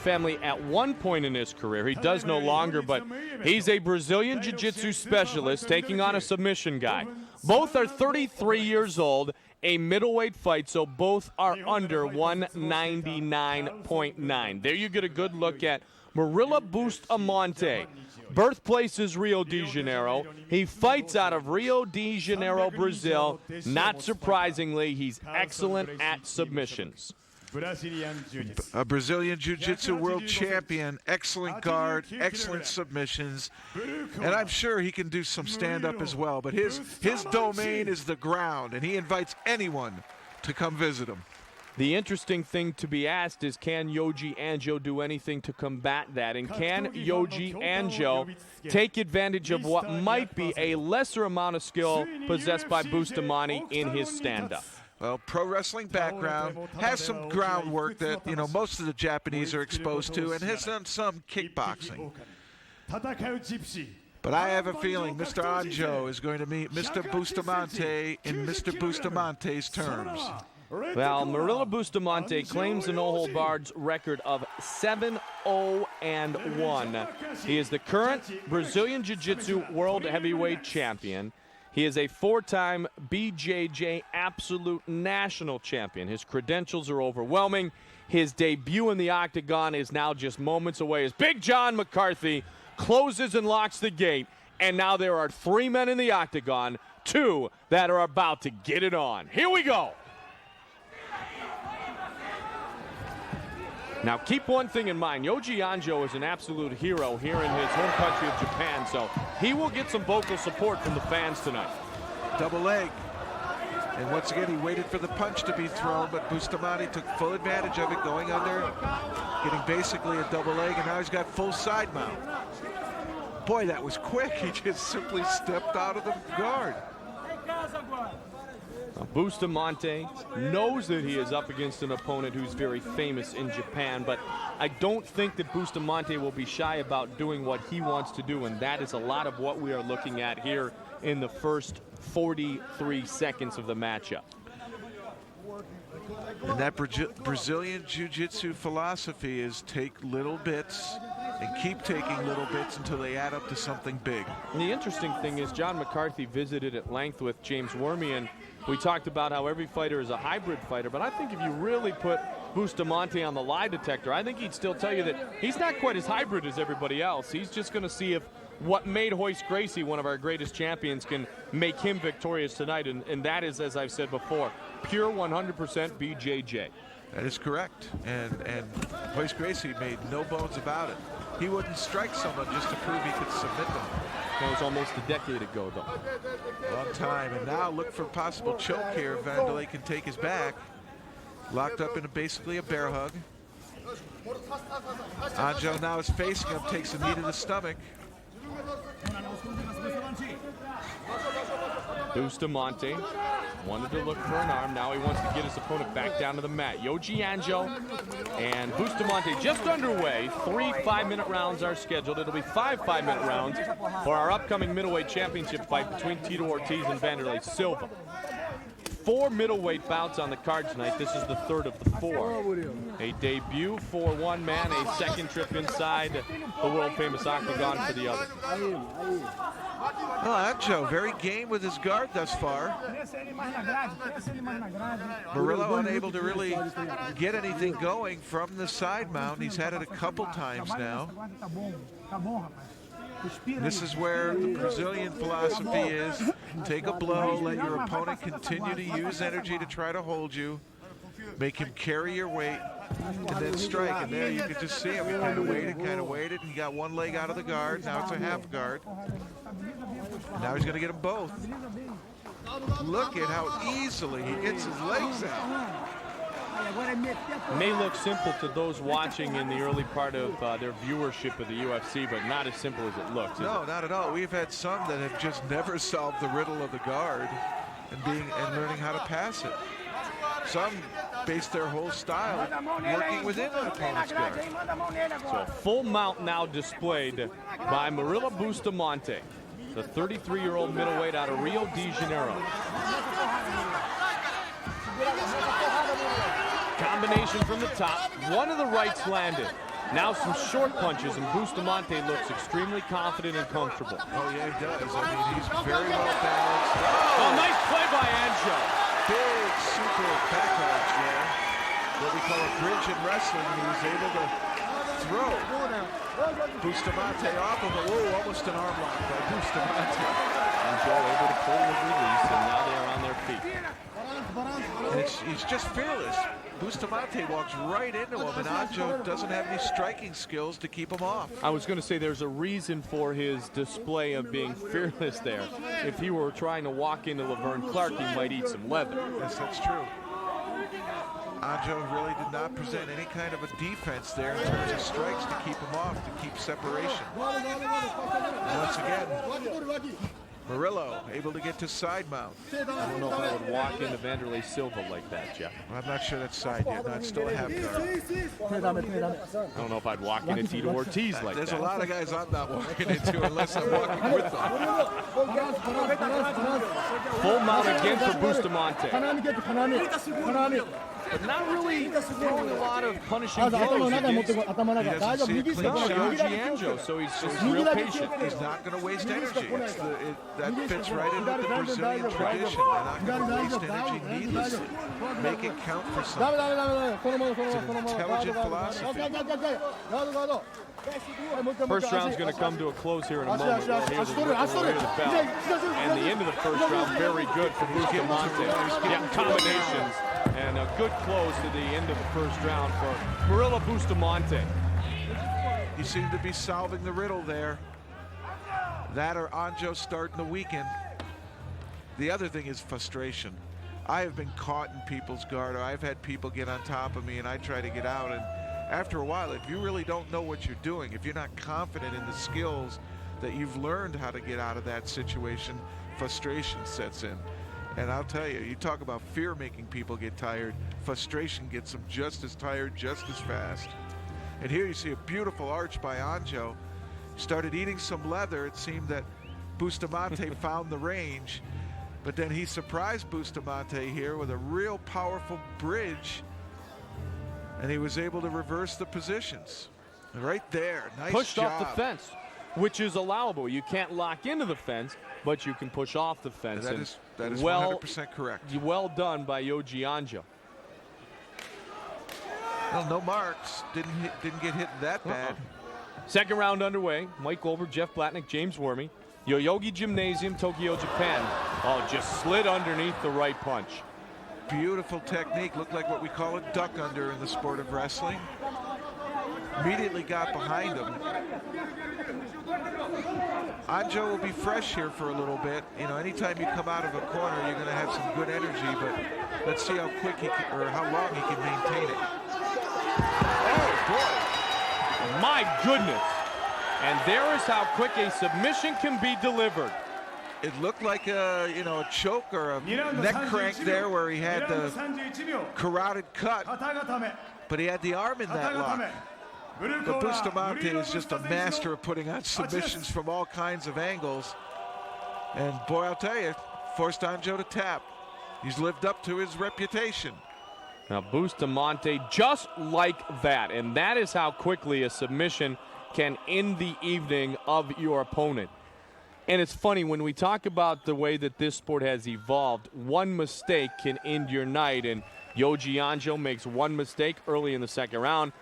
family at one point in his career. He does no longer, but he's a Brazilian Jiu-Jitsu specialist taking on a submission guy. Both are 33 years old, a middleweight fight, so both are under 199.9. There you get a good look at Murilo Bustamante. Birthplace is Rio de Janeiro. He fights out of Rio de Janeiro, Brazil. Not surprisingly, he's excellent at submissions. A Brazilian Jiu-Jitsu world champion, excellent guard, excellent submissions, and I'm sure he can do some stand-up as well, but his domain is the ground, and he invites anyone to come visit him. The interesting thing to be asked is, can Yoji Anjo do anything to combat that? And can Yoji Anjo take advantage of what might be a lesser amount of skill possessed by Bustamante in his stand-up? Well, pro wrestling background, has some groundwork that, most of the Japanese are exposed to, and has done some kickboxing. But I have a feeling Mr. Anjo is going to meet Mr. Bustamante in Mr. Bustamante's terms. Well, Murilo Bustamante claims the no-hold-barred record of 7-0-1. He is the current Brazilian Jiu-Jitsu World Heavyweight Champion. He is a four-time BJJ Absolute National Champion. His credentials are overwhelming. His debut in the octagon is now just moments away as Big John McCarthy closes and locks the gate. And now there are 3 men in the octagon, 2 that are about to get it on. Here we go. Now, keep one thing in mind. Yoji Anjo is an absolute hero here in his home country of Japan, so he will get some vocal support from the fans tonight. Double leg. And once again, he waited for the punch to be thrown, but Bustamante took full advantage of it, going under, getting basically a double leg, and now he's got full side mount. Boy, that was quick. He just simply stepped out of the guard. Bustamante knows that he is up against an opponent who's very famous in Japan, but I don't think that Bustamante will be shy about doing what he wants to do, and that is a lot of what we are looking at here in the first 43 seconds of the matchup. And that Brazilian Jiu-Jitsu philosophy is take little bits and keep taking little bits until they add up to something big. And the interesting thing is John McCarthy visited at length with James Wormy, and we talked about how every fighter is a hybrid fighter, but I think if you really put Bustamante on the lie detector, I think he'd still tell you that he's not quite as hybrid as everybody else. He's just going to see if what made Royce Gracie one of our greatest champions can make him victorious tonight, and that is, as I've said before, pure 100% BJJ. That is correct, and Royce Gracie made no bones about it. He wouldn't strike someone just to prove he could submit them. That was almost a decade ago, though. Long time, and now look for possible choke here. Vanderlei can take his back. Locked up in basically a bear hug. Anjo now is facing him, takes a knee to the stomach. Bustamante wanted to look for an arm. Now he wants to get his opponent back down to the mat. Yoji Anjo and Bustamante just underway. 3 5-minute rounds are scheduled. It'll be 5 5-minute rounds for our upcoming middleweight championship fight between Tito Ortiz and Vanderlei Silva. 4 middleweight bouts on the card tonight. This is the third of the 4. A debut for one man, a second trip inside the world-famous octagon for the other. Well, Anjo, very game with his guard thus far. Murilo unable to really get anything going from the side mount. He's had it a couple times now. This is where the Brazilian philosophy is. Take a blow, let your opponent continue to use energy to try to hold you. Make him carry your weight, and then strike. And there you can just see him. He kind of waited, and he got one leg out of the guard. Now it's a half guard. And now he's going to get them both. Look at how easily he gets his legs out. It may look simple to those watching in the early part of their viewership of the UFC, but not as simple as it looks. No, not at all. We've had some that have just never solved the riddle of the guard and learning how to pass it. Some base their whole style working within an opponent's guard. So a full mount now displayed by Murilo Bustamante, the 33-year-old middleweight out of Rio de Janeiro. Combination from the top. One of the rights landed. Now some short punches, and Bustamante looks extremely confident and comfortable. Oh, yeah, he does. I mean, he's very well balanced. Oh, nice play by Anjo. Big super back arch there. What we call a bridge in wrestling. He was able to throw Bustamante off of it. Whoa, almost an arm lock by Bustamante. Anjo able to pull the release, and now they are on their feet. And he's just fearless. Bustamante walks right into him, and Anjo doesn't have any striking skills to keep him off. I was going to say there's a reason for his display of being fearless there. If he were trying to walk into Laverne Clark, he might eat some leather. Yes, that's true. Anjo really did not present any kind of a defense there in terms of strikes to keep him off, to keep separation. Once again, Murilo able to get to side mount. I don't know if I would walk into Vanderlei Silva like that, Jeff. I'm not sure that's side yet. Not still a half guard. I don't know if I'd walk into Tito Ortiz like There's that. a lot of guys I'm not walking into unless I'm walking with them. Full mount again for Bustamante. But not really throwing a lot of punishing blows against He doesn't see a clean shot. Yoji Anjo, so he's just real patient. He's not going to waste energy. That fits right into the Brazilian tradition. They're not going to waste energy needlessly. Make it count for something. It's an intelligent philosophy. First round's going to come to a close here in a moment. We'll hear the bell. And the end of the first round, very good for Bustamante. Yeah, combinations. And a good close to the end of the first round for Murilo Bustamante. You seem to be solving the riddle there. That or Anjo starting the weekend. The other thing is frustration. I have been caught in people's guard, or I've had people get on top of me and I try to get out, and after a while, if you really don't know what you're doing, if you're not confident in the skills that you've learned how to get out of that situation, frustration sets in. And I'll tell you, you talk about fear making people get tired, frustration gets them just as tired, just as fast. And here you see a beautiful arch by Anjo. Started eating some leather. It seemed that Bustamante found the range, but then he surprised Bustamante here with a real powerful bridge, and he was able to reverse the positions. Right there, nice Pushed job. off the fence, which is allowable. You can't lock into the fence, but you can push off the fence. That is well, 100% correct. Well done by Yoji Anjo. Well, no marks. Didn't get hit that bad. Second round underway. Mike Goldberg, Jeff Blatnick, James Wormy. Yoyogi Gymnasium, Tokyo, Japan. Oh, just slid underneath the right punch. Beautiful technique. Looked like what we call a duck under in the sport of wrestling. Immediately got behind him. Anjo will be fresh here for a little bit. You know, anytime you come out of a corner, you're going to have some good energy, but let's see how quick he can, or how long he can maintain it. Oh, boy. My goodness. And there is how quick a submission can be delivered. It looked like a, a choke or a neck crank there where he had the carotid cut, but he had the arm in that lock. But Bustamante is just a master of putting on submissions from all kinds of angles. And boy, I'll tell you, forced Anjo to tap. He's lived up to his reputation. Now Bustamante just like that, and that is how quickly a submission can end the evening of your opponent. And it's funny, when we talk about the way that this sport has evolved, one mistake can end your night, and Yoji Anjo makes one mistake early in the second round.